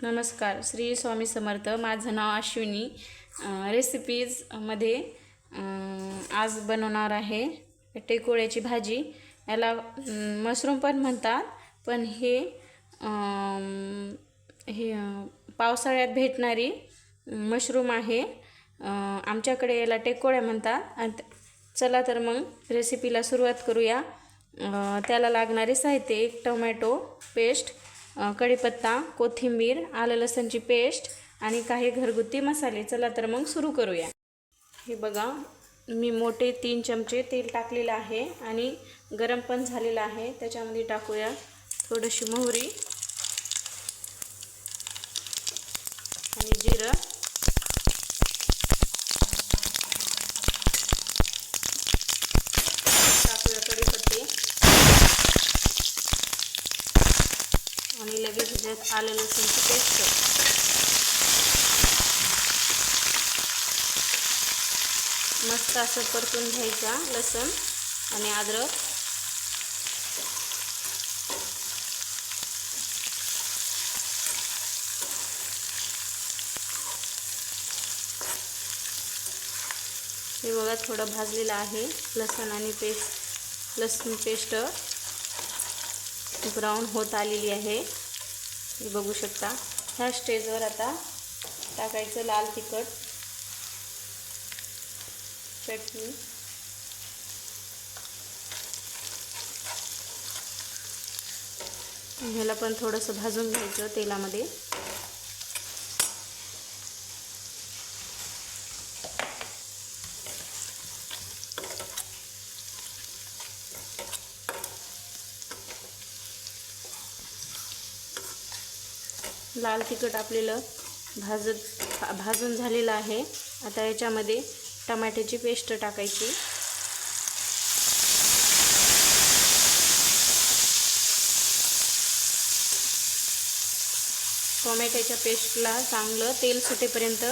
नमस्कार, श्री स्वामी समर्थ. माझं नाव अश्विनी. रेसिपीजमध्ये आज बनवणार आहे टेकोळ्याची भाजी. याला मशरूम पण म्हणतात, पण हे पावसाळ्यात भेटणारी मशरूम आहे. आमच्याकडे याला टेकोळ्या म्हणतात. चला तर मग रेसिपीला सुरुवात करूया. त्याला लागणारे साहित्य: 1 टोमॅटो पेस्ट, कढीपत्ता, कोथिंबीर, आलं लसणची पेस्ट आणि काही घरगुती मसाले. चला तर मग सुरू करूया. हे बघा, मी मोठे 3 चमचे तेल टाकलेलं आहे आणि गरम पण झालेलं आहे. त्याच्यामध्ये टाकूया थोडीशी मोहरी आणि जिरं. टाकूया कढीपत्ते आणि लगेच ह्याच्यात आलं लसूणची पेस्ट. मस्त असं परतून घ्यायचा लसूण आणि अद्रक. हे बघा, थोडं भाजलेलं आहे लसूण आणि लसूण पेस्ट ब्राऊन होत आलेली आहे. हे बघू शकता. ह्या स्टेजवर आता टाकायचं लाल तिखट, चटणी, ह्याला पण थोडंसं भाजून घ्यायचं तेलामध्ये. लाल तिखट आपल्याला भाजून झालेलं आहे. आता याच्यामध्ये टमाट्याची पेस्ट टाकायची. टोमॅटोच्या पेस्टला चांगलं तेल सुटेपर्यंत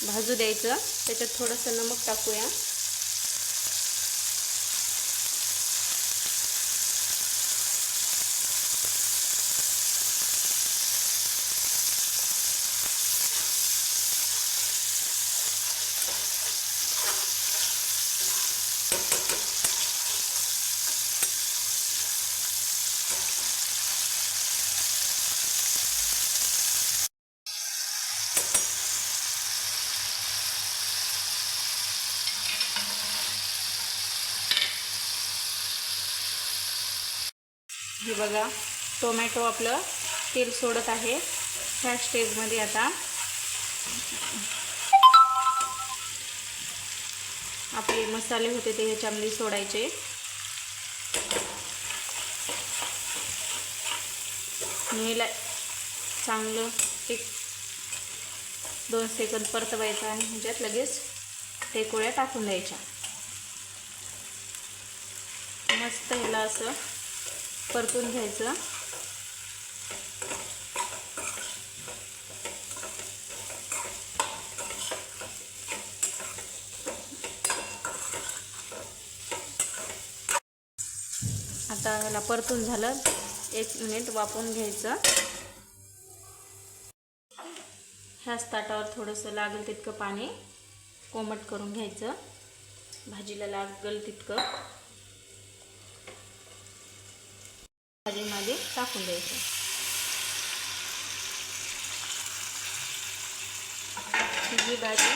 भाजू द्यायचं. त्याच्यात थोडंसं नमक टाकूया. हे बघा, टोमॅटो आपलं तेल सोडत आहे. ह्या स्टेजमध्ये आता आपले मसाले होते ते ह्याच्यामध्ये सोडायचे. ह्याला चांगलं 1-2 सेकंद परतवायचं आणि ह्याच्यात लगेच टेकोळ्या टाकून द्यायच्या. मस्त ह्याला असं परतून घ्यायचं. आता ह्याला परतून झालं, 1 मिनिट वाफवून घ्यायचं. ह्याच ताटावर थोडंसं लागेल तितकं पाणी कोमट करून घ्यायचं. भाजीला लागेल तितकं भाजीमध्ये टाकून द्यायचं. ही भाजी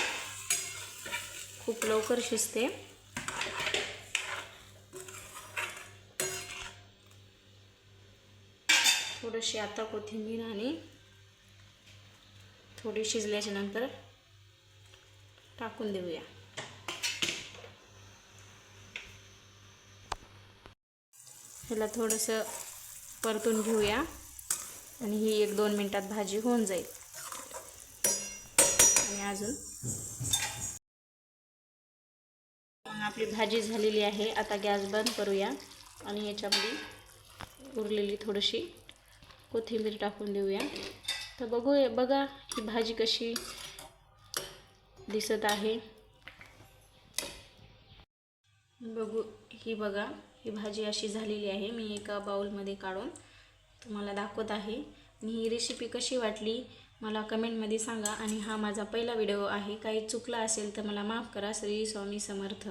खूप लवकर शिजते. थोडीशी आता कोथिंबीर आणि थोडी शिजल्याच्या नंतर टाकून देऊया. ह्याला थोडंसं परतून घेऊया आणि ही 1-2 मिनिटात भाजी होऊन जाईल. आणि अजून आपली भाजी झालेली आहे. आता गॅस बंद करूया आणि याच्यामध्ये उरलेली थोडीशी कोथिंबीर टाकून देऊया. तर बघा ही भाजी कशी दिसत आहे. बघा ही भाजी अशी झालेली आहे. मी एका बाउलमध्ये काढून तुम्हाला दाखवत आहे. आणि ही रेसिपी कशी वाटली मला कमेंटमध्ये सांगा. आणि हा माझा पहिला व्हिडिओ आहे, काही चुकलं असेल तर मला माफ करा. श्री स्वामी समर्थ.